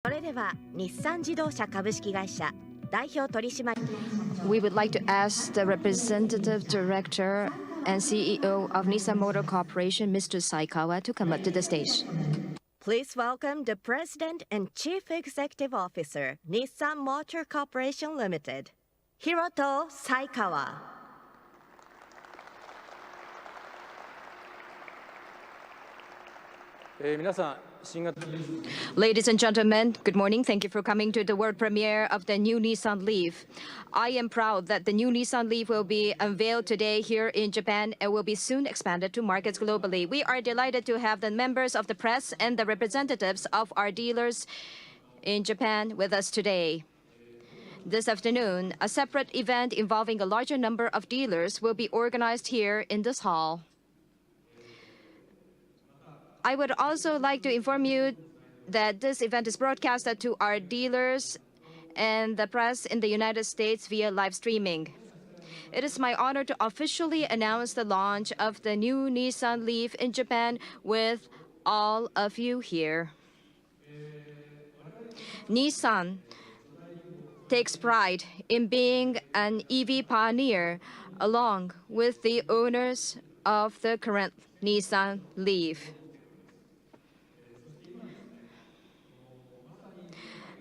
それでは日産自動車株式会社代表取締 We would like to ask the representative director and CEO of Nissan Motor Corporation, Mr. Saikawa, to come up to the stage. Please welcome the President and Chief Executive Officer, Nissan Motor Corporation Limited, Hiroto Saikawa. Ladies and gentlemen, good morning. Thank you for coming to the world premiere of the new Nissan LEAF. I am proud that the new Nissan LEAF will be unveiled today here in Japan and will be soon expanded to markets globally. We are delighted to have the members of the press and the representatives of our dealers in Japan with us today. This afternoon, a separate event involving a larger number of dealers will be organized here in this hall. I would also like to inform you that this event is broadcasted to our dealers and the press in the United States via live streaming. It is my honor to officially announce the launch of the new Nissan LEAF in Japan with all of you here. Nissan takes pride in being an EV pioneer along with the owners of the current Nissan LEAF.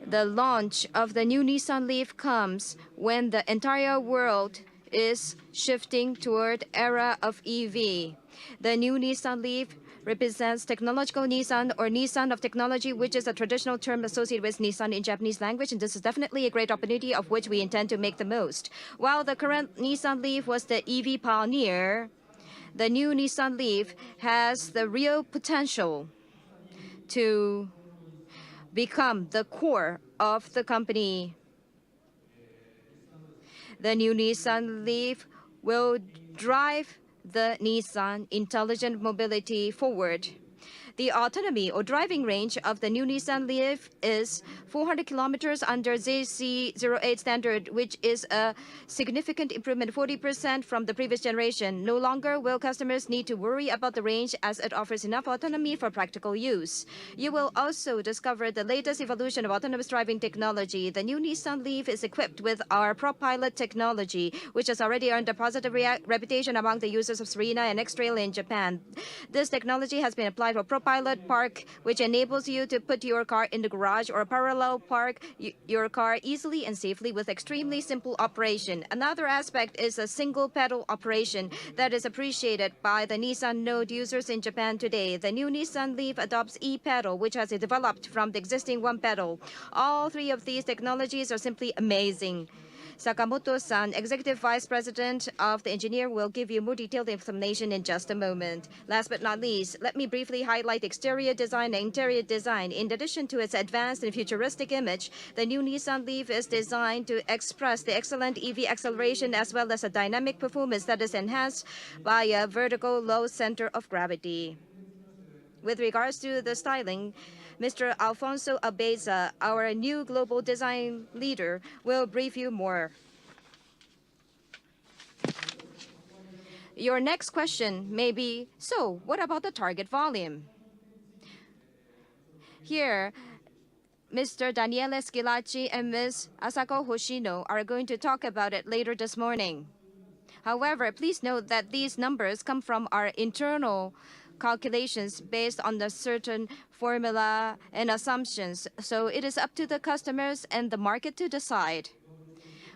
The launch of the new Nissan LEAF comes when the entire world is shifting toward era of EV. The new Nissan LEAF represents technological Nissan or Nissan of technology, which is a traditional term associated with Nissan in Japanese language, and this is definitely a great opportunity of which we intend to make the most. While the current Nissan LEAF was the EV pioneer, the new Nissan LEAF has the real potential to become the core of the company. The new Nissan LEAF will drive the Nissan Intelligent Mobility forward. The autonomy or driving range of the new Nissan LEAF is 400 kilometers under ZC08 standard, which is a significant improvement, 40% from the previous generation. No longer will customers need to worry about the range as it offers enough autonomy for practical use. You will also discover the latest evolution of autonomous driving technology. The new Nissan LEAF is equipped with our ProPILOT technology, which has already earned a positive reputation among the users of Serena and X-Trail in Japan. This technology has been applied for ProPILOT Park, which enables you to put your car in the garage or parallel park your car easily and safely with extremely simple operation. Another aspect is a single pedal operation that is appreciated by the Nissan Note users in Japan today. The new Nissan LEAF adopts e-pedal, which has developed from the existing one pedal. All three of these technologies are simply amazing. Sakamoto-san, Executive Vice President of the Engineer, will give you more detailed information in just a moment. Last but not least, let me briefly highlight exterior design and interior design. In addition to its advanced and futuristic image, the new Nissan LEAF is designed to express the excellent EV acceleration as well as a dynamic performance that is enhanced by a vertical low center of gravity. With regards to the styling, Mr. Alfonso Abeza, our new global design leader, will brief you more. Your next question may be, so what about the target volume? Here, Mr. Daniele Schilacci and Ms. Asako Hoshino are going to talk about it later this morning. However, please note that these numbers come from our internal calculations based on the certain formula and assumptions. So it is up to the customers and the market to decide.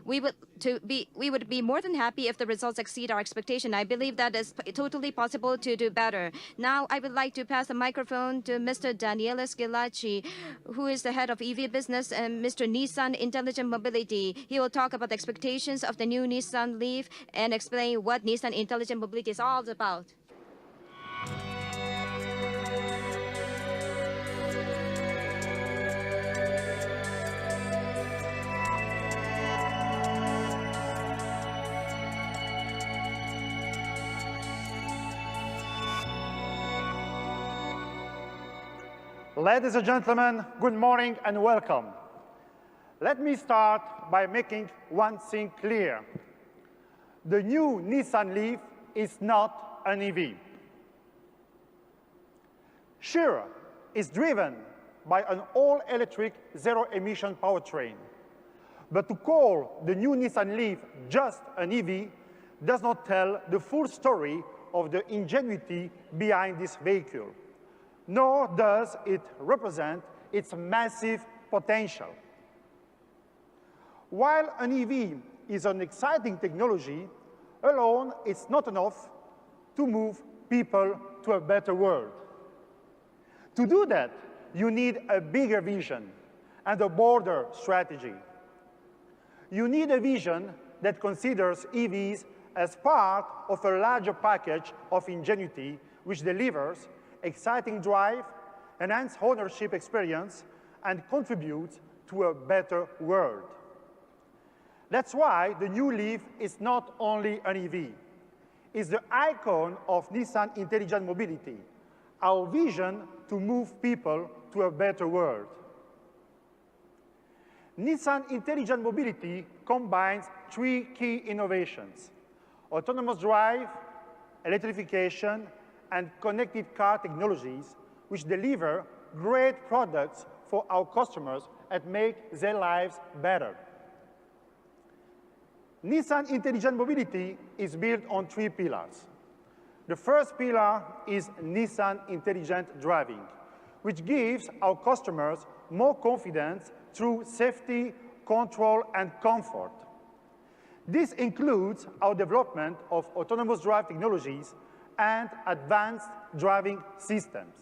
We would be more than happy if the results exceed our expectation. I believe that is totally possible to do better. Now, I would like to pass the microphone to Mr. Daniele Schilacci, who is the head of EV business, and Mr. Nissan Intelligent Mobility. He will talk about the expectations of the new Nissan LEAF and explain what Nissan Intelligent Mobility is all about. Ladies and gentlemen, good morning and welcome. Let me start by making one thing clear. The new Nissan LEAF is not an EV. Sure, it's driven by an all-electric, zero-emission powertrain. But to call the new Nissan LEAF just an EV does not tell the full story of the ingenuity behind this vehicle, nor does it represent its massive potential. While an EV is an exciting technology, alone it's not enough to move people to a better world. To do that, you need a bigger vision and a broader strategy. You need a vision that considers EVs as part of a larger package of ingenuity which delivers exciting drive, enhanced ownership experience, and contributes to a better world. That's why the new LEAF is not only an EV. It's the icon of Nissan Intelligent Mobility, our vision to move people to a better world. Nissan Intelligent Mobility combines three key innovations: autonomous drive, electrification, and connected car technologies, which deliver great products for our customers and make their lives better. Nissan Intelligent Mobility is built on three pillars. The first pillar is Nissan Intelligent Driving, which gives our customers more confidence through safety, control, and comfort. This includes our development of autonomous drive technologies and advanced driving systems.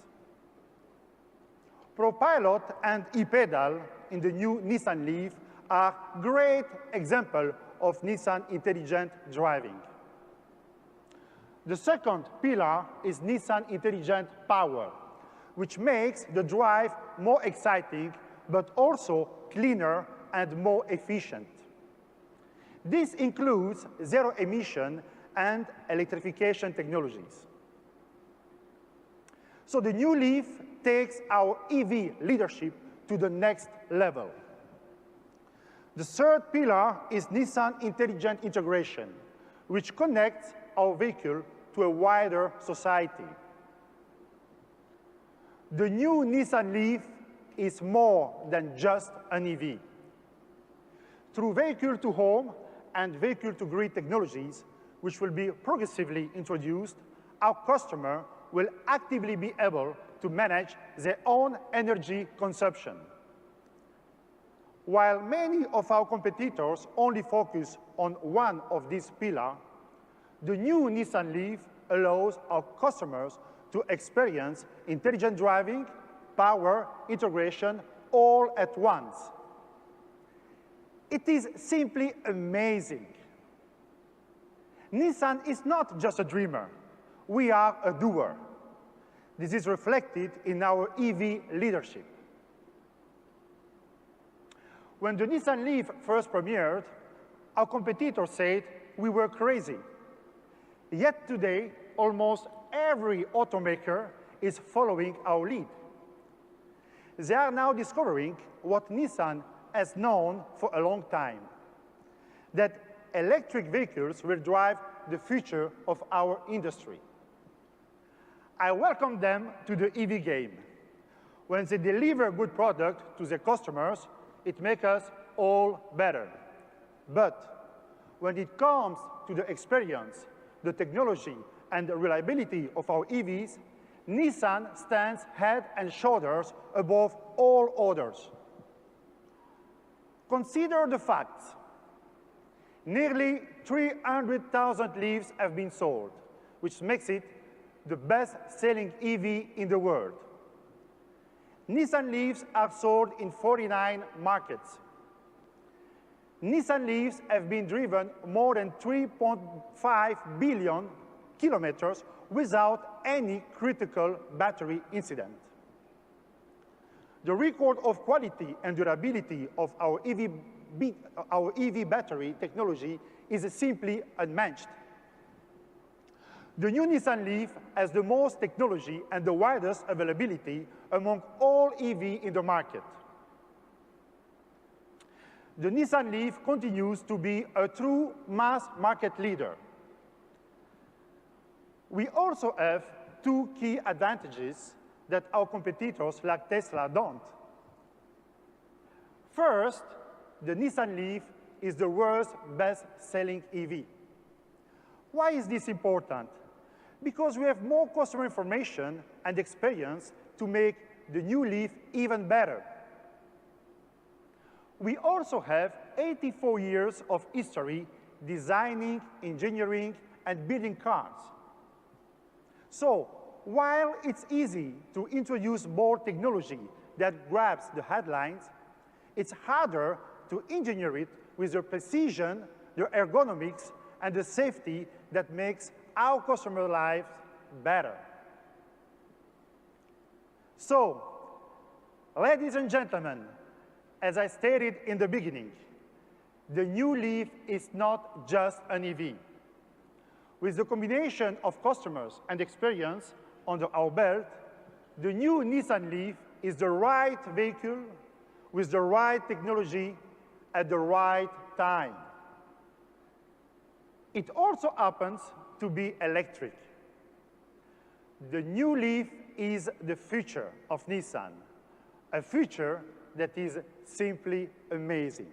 ProPILOT and ePedal in the new Nissan LEAF are great examples of Nissan Intelligent Driving. The second pillar is Nissan Intelligent Power, which makes the drive more exciting, but also cleaner and more efficient. This includes zero-emission and electrification technologies. So the new LEAF takes our EV leadership to the next level. The third pillar is Nissan Intelligent Integration, which connects our vehicle to a wider society. The new Nissan LEAF is more than just an EV. Through vehicle-to-home and vehicle-to-grid technologies, which will be progressively introduced, our customer will actively be able to manage their own energy consumption. While many of our competitors only focus on one of these pillars, the new Nissan LEAF allows our customers to experience intelligent driving, power, integration, all at once. It is simply amazing. Nissan is not just a dreamer. We are a doer. This is reflected in our EV leadership. When the Nissan LEAF first premiered, our competitors said we were crazy. Yet today, almost every automaker is following our lead. They are now discovering what Nissan has known for a long time, that electric vehicles will drive the future of our industry. I welcome them to the EV game. When they deliver good product to their customers, it makes us all better. But when it comes to the experience, the technology, and the reliability of our EVs, Nissan stands head and shoulders above all others. Consider the facts. Nearly 300,000 LEAFs have been sold, which makes it the best-selling EV in the world. Nissan LEAFs are sold in 49 markets. Nissan LEAFs have been driven more than 3.5 billion kilometers without any critical battery incident. The record of quality and durability of our EV battery technology is simply unmatched. The new Nissan LEAF has the most technology and the widest availability among all EV in the market. The Nissan LEAF continues to be a true mass market leader. We also have two key advantages that our competitors like Tesla don't. First, the Nissan LEAF is the world's best-selling EV. Why is this important? Because we have more customer information and experience to make the new LEAF even better. We also have 84 years of history designing, engineering, and building cars. So, while it's easy to introduce more technology that grabs the headlines, it's harder to engineer it with the precision, the ergonomics, and the safety that makes our customer lives better. So, ladies and gentlemen, as I stated in the beginning, the new LEAF is not just an EV. With the combination of customers and experience under our belt, the new Nissan LEAF is the right vehicle with the right technology at the right time. It also happens to be electric. The new LEAF is the future of Nissan, a future that is simply amazing.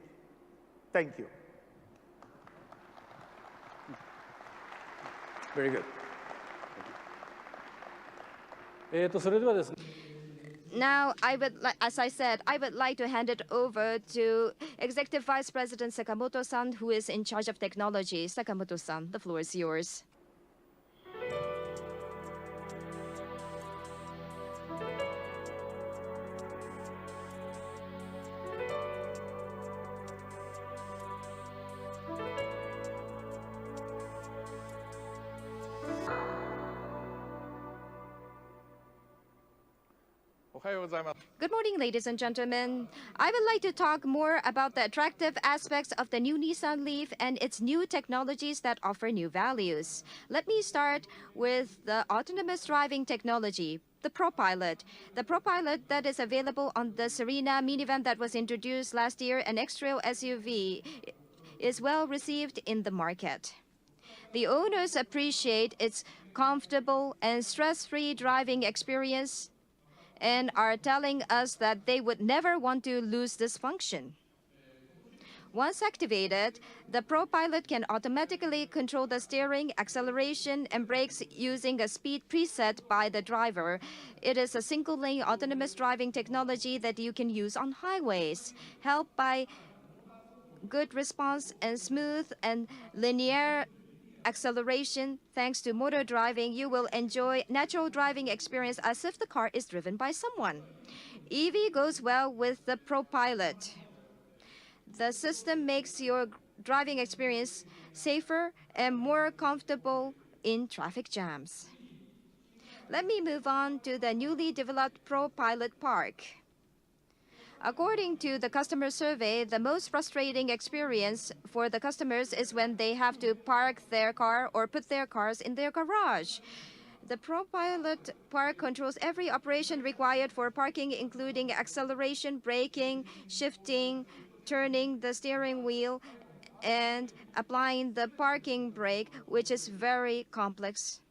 Thank you. Very good. それではですね。Now, as I said, I would like to hand it over to Executive Vice President Sakamoto-san, who is in charge of technology. Sakamoto-san, the floor is yours. Good morning, ladies and gentlemen. I would like to talk more about the attractive aspects of the new Nissan LEAF and its new technologies that offer new values. Let me start with the autonomous driving technology, the ProPILOT. The ProPILOT that is available on the Serena minivan that was introduced last year, an X-Trail SUV, is well received in the market. The owners appreciate its comfortable and stress-free driving experience and are telling us that they would never want to lose this function. Once activated, the ProPILOT can automatically control the steering, acceleration, and brakes using a speed preset by the driver. It is a single-lane autonomous driving technology that you can use on highways, helped by good response and smooth and linear acceleration. Thanks to motor driving, you will enjoy natural driving experience as if the car is driven by someone. EV goes well with the ProPILOT. The system makes your driving experience safer and more comfortable in traffic jams. Let me move on to the newly developed ProPILOT Park. According to the customer survey, the most frustrating experience for the customers is when they have to park their car or put their cars in their garage. The ProPILOT Park controls every operation required for parking, including acceleration, braking, shifting, turning the steering wheel, and applying the parking brake, which is very complex.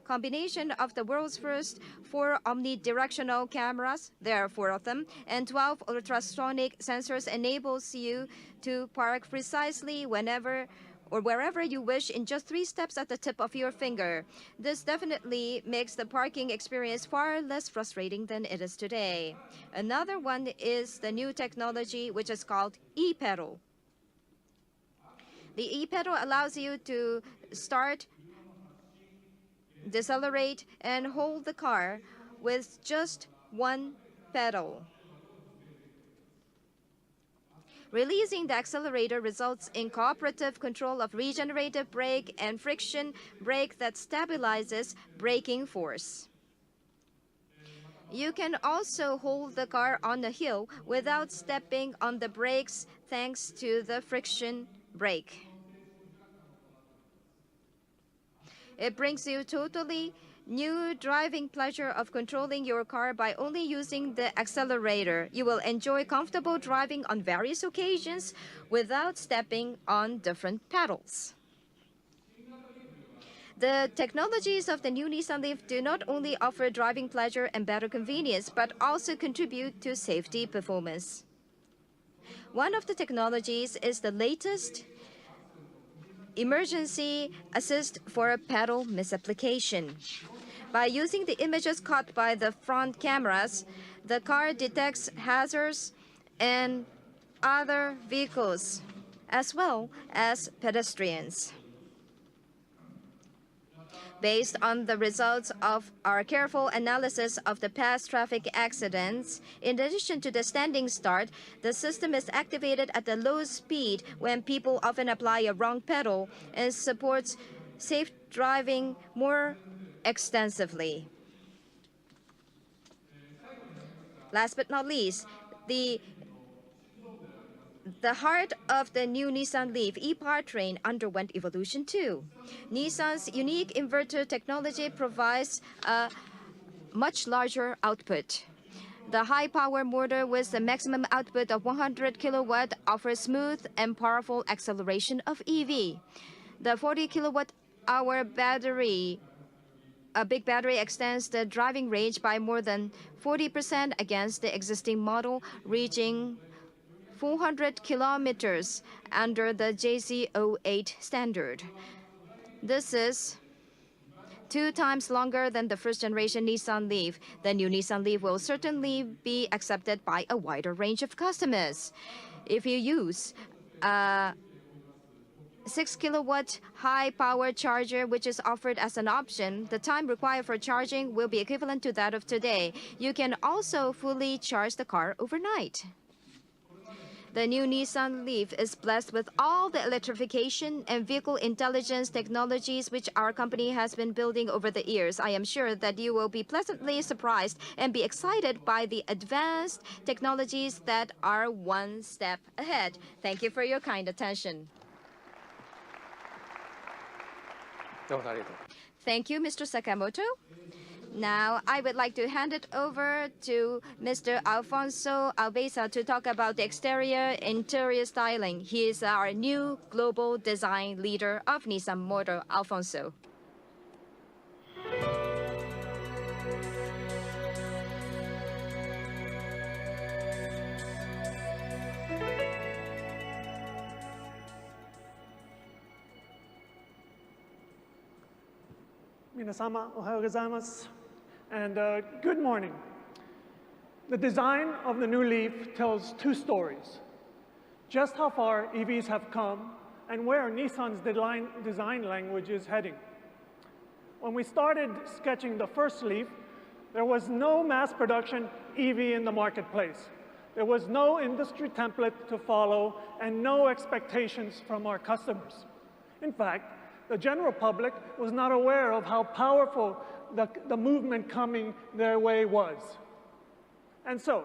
Combination of the world's first 4 omnidirectional cameras, there are 4 of them, and 12 ultrasonic sensors enables you to park precisely whenever or wherever you wish in just 3 steps at the tip of your finger. This definitely makes the parking experience far less frustrating than it is today. Another one is the new technology, which is called e-pedal. The e-pedal allows you to start, decelerate, and hold the car with just 1 pedal. Releasing the accelerator results in cooperative control of regenerative brake and friction brake that stabilizes braking force. You can also hold the car on a hill without stepping on the brakes thanks to the friction brake. It brings you totally new driving pleasure of controlling your car by only using the accelerator. You will enjoy comfortable driving on various occasions without stepping on different pedals. The technologies of the new Nissan LEAF do not only offer driving pleasure and better convenience, but also contribute to safety performance. One of the technologies is the latest emergency assist for a pedal misapplication. By using the images caught by the front cameras, the car detects hazards and other vehicles, as well as pedestrians. Based on the results of our careful analysis of the past traffic accidents, in addition to the standing start, the system is activated at a low speed when people often apply a wrong pedal and supports safe driving more extensively. Last but not least, the heart of the new Nissan LEAF, Powertrain, underwent evolution too. Nissan's unique inverter technology provides a much larger output. The high-power motor with a maximum output of 100 kilowatt offers smooth and powerful acceleration of EV. The 40 kilowatt-hour battery, a big battery, extends the driving range by more than 40% against the existing model, reaching 400 kilometers under the JZ08 standard. This is 2 times longer than the first-generation Nissan LEAF. The new Nissan LEAF will certainly be accepted by a wider range of customers. If you use a 6 kilowatt high-power charger, which is offered as an option, the time required for charging will be equivalent to that of today. You can also fully charge the car overnight. The new Nissan LEAF is blessed with all the electrification and vehicle intelligence technologies which our company has been building over the years. I am sure that you will be pleasantly surprised and be excited by the advanced technologies that are one step ahead. Thank you for your kind attention. どうもありがとう。 Thank you, Mr. Sakamoto. Now, I would like to hand it over to Mr. Alfonso Alvesa to talk about the exterior interior styling. He is our new global design leader of Nissan Motor. Alfonso. Minasama, ohayou gozaimasu, and good morning. The design of the new LEAF tells 2 stories. Just how far EVs have come and where Nissan's design language is heading. When we started sketching the first LEAF, there was no mass production EV in the marketplace. There was no industry template to follow and no expectations from our customers. In fact, the general public was not aware of how powerful the movement coming their way was. And so,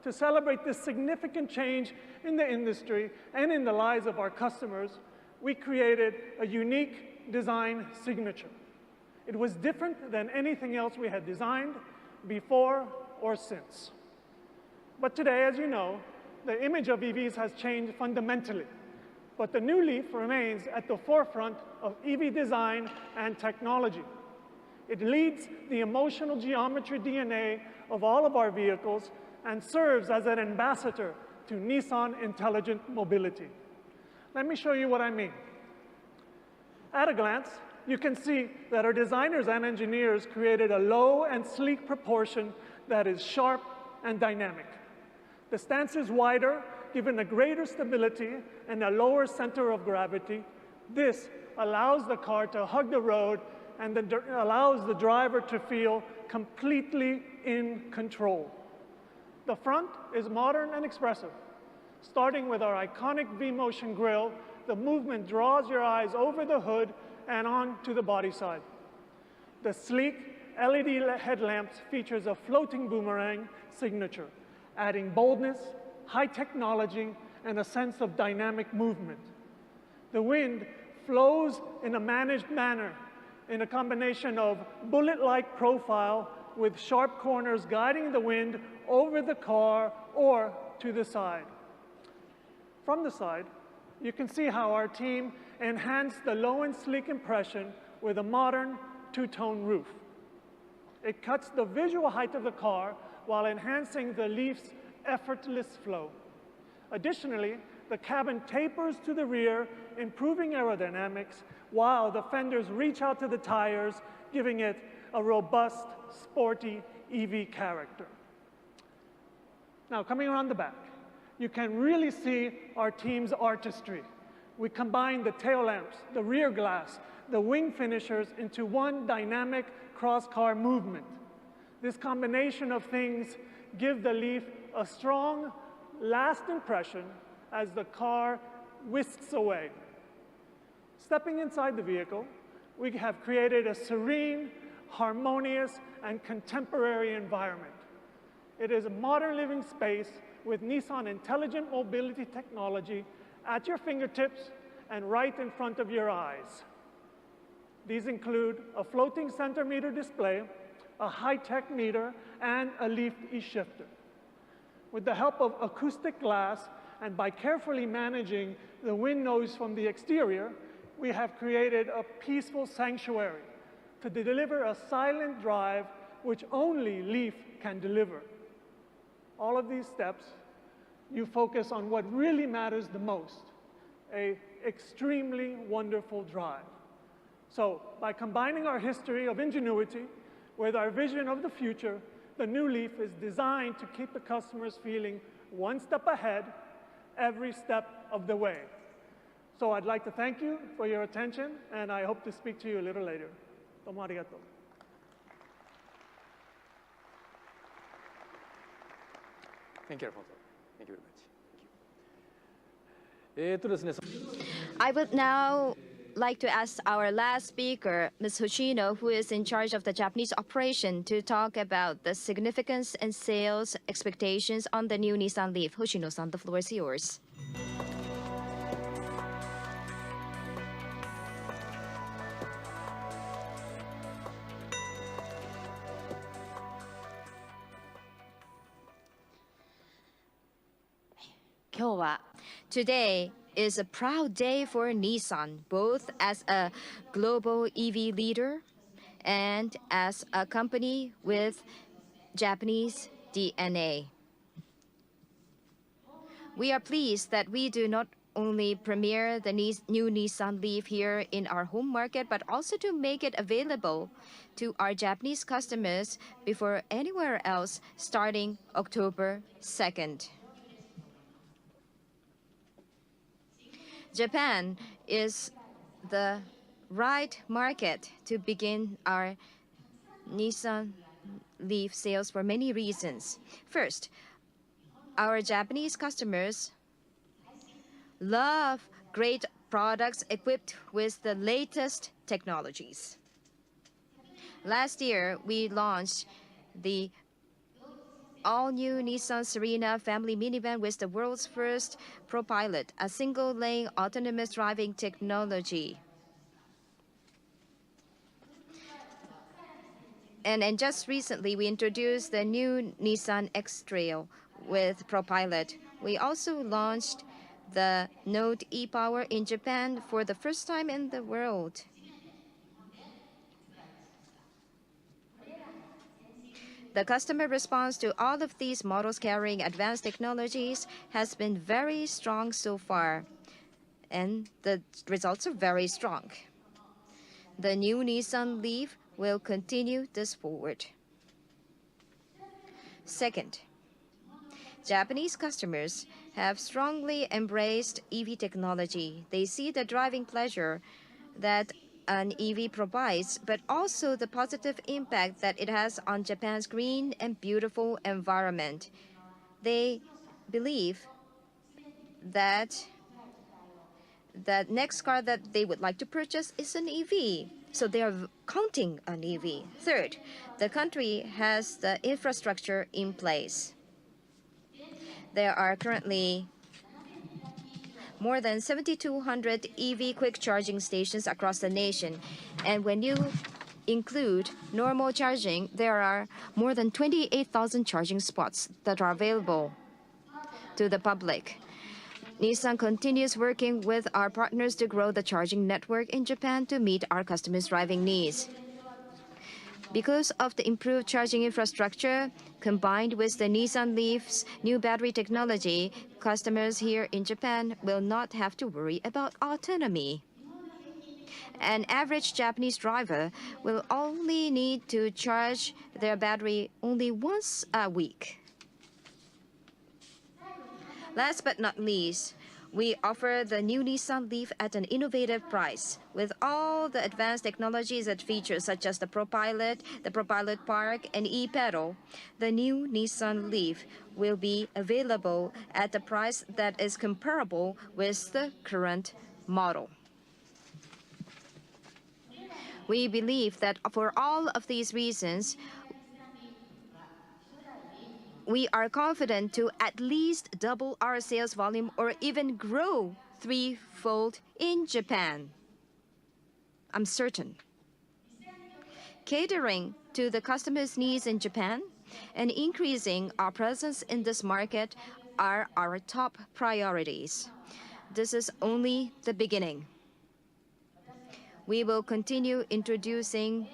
to celebrate this significant change in the industry and in the lives of our customers, we created a unique design signature. It was different than anything else we had designed before or since. But today, as you know, the image of EVs has changed fundamentally. But the new LEAF remains at the forefront of EV design and technology. It leads the emotional geometry DNA of all of our vehicles and serves as an ambassador to Nissan Intelligent Mobility. Let me show you what I mean. At a glance, you can see that our designers and engineers created a low and sleek proportion that is sharp and dynamic. The stance is wider, given a greater stability and a lower center of gravity. This allows the car to hug the road and allows the driver to feel completely in control. The front is modern and expressive. Starting with our iconic V-Motion grille, the movement draws your eyes over the hood and on to the body side. The sleek LED headlamps features a floating boomerang signature, adding boldness, high technology, and a sense of dynamic movement. The wind flows in a managed manner in a combination of bullet-like profile with sharp corners guiding the wind over the car or to the side. From the side, you can see how our team enhanced the low and sleek impression with a modern two-tone roof. It cuts the visual height of the car while enhancing the Leaf's effortless flow. Additionally, the cabin tapers to the rear, improving aerodynamics, while the fenders reach out to the tires, giving it a robust, sporty EV character. Now, coming around the back, you can really see our team's artistry. We combine the tail lamps, the rear glass, the wing finishers into one dynamic cross-car movement. This combination of things give the Leaf a strong, last impression as the car whisks away. Stepping inside the vehicle, we have created a serene, harmonious, and contemporary environment. It is a modern living space with Nissan Intelligent Mobility technology at your fingertips and right in front of your eyes. These include a floating center meter display, a high-tech meter, and a Leaf e-shifter. With the help of acoustic glass and by carefully managing the wind noise from the exterior, we have created a peaceful sanctuary to deliver a silent drive which only Leaf can deliver. All of these steps, you focus on what really matters the most, an extremely wonderful drive. So, by combining our history of ingenuity with our vision of the future, the new Leaf is designed to keep the customers feeling one step ahead every step of the way. So I'd like to thank you for your attention, and I hope to speak to you a little later. Domo arigato. Thank you, Alfonso. Thank you very much. I would now like to ask our last speaker, Ms. Hoshino, who is in charge of the Japanese operation, to talk about the significance and sales expectations on the new Nissan LEAF. Hoshino-san, the floor is yours. Today is a proud day for Nissan, both as a global EV leader and as a company with Japanese DNA. We are pleased that we do not only premiere the new Nissan LEAF here in our home market, but also to make it available to our Japanese customers before anywhere else starting October 2nd. Japan is the right market to begin our Nissan LEAF sales for many reasons. First, our Japanese customers love great products equipped with the latest technologies. Last year, we launched the all-new Nissan Serena family minivan with the world's first ProPILOT, a single-lane autonomous driving technology. And just recently, we introduced the new Nissan X-Trail with ProPILOT. We also launched the Note e-Power in Japan for the first time in the world. The customer response to all of these models carrying advanced technologies has been very strong so far, and the results are very strong. The new Nissan LEAF will continue this forward. Second, Japanese customers have strongly embraced EV technology. They see the driving pleasure that an EV provides, but also the positive impact that it has on Japan's green and beautiful environment. They believe that the next car that they would like to purchase is an EV, so they are counting on EV. Third, the country has the infrastructure in place. There are currently more than 7,200 EV quick charging stations across the nation. And when you include normal charging, there are more than 28,000 charging spots that are available to the public. Nissan continues working with our partners to grow the charging network in Japan to meet our customers' driving needs. Because of the improved charging infrastructure, combined with the Nissan LEAF's new battery technology, customers here in Japan will not have to worry about autonomy. An average Japanese driver will only need to charge their battery only once a week. Last but not least, we offer the new Nissan LEAF at an innovative price. With all the advanced technologies and features such as the ProPILOT, the ProPILOT Park, and e-pedal, the new Nissan LEAF will be available at a price that is comparable with the current model. We believe that for all of these reasons, we are confident to at least double our sales volume or even grow threefold in Japan. I'm certain. Catering to the customers' needs in Japan and increasing our presence in this market are our top priorities. This is only the beginning. We will continue introducing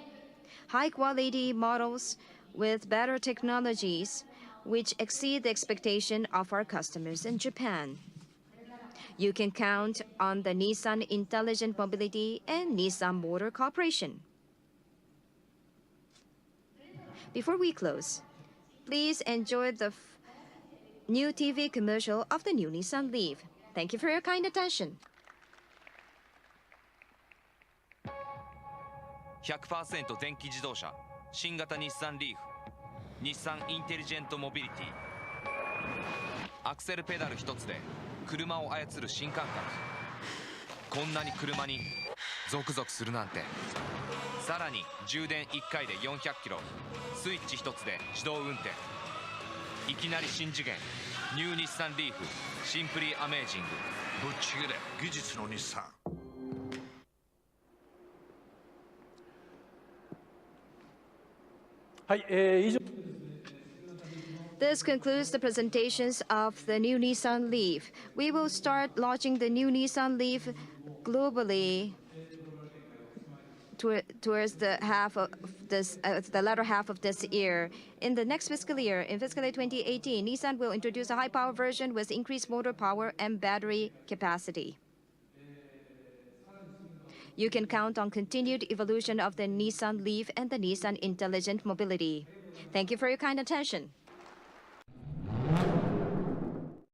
high-quality models with better technologies which exceed the expectation of our customers in Japan. You can count on the Nissan Intelligent Mobility and Nissan Motor Corporation. Before we close, please enjoy the new TV commercial of the new Nissan LEAF. Thank you for your kind attention. 100% 電気自動車新型日産リーフ日産インテリジェントモビリティアクセルペダル一つで車を操る新感覚こんなに車にゾクゾクするなんてさらに充電1回で400キロスイッチ一つで自動運転いきなり新次元ニュー日産リーフシンプリーアメージングぶっちぎれ技術の日産 This concludes the presentations of the new Nissan LEAF. We will start launching the new Nissan LEAF globally towards the latter half of this year. In the next fiscal year, in fiscal year 2018, Nissan will introduce a high-power version with increased motor power and battery capacity. You can count on continued evolution of the Nissan LEAF and the Nissan Intelligent Mobility. Thank you for your kind attention.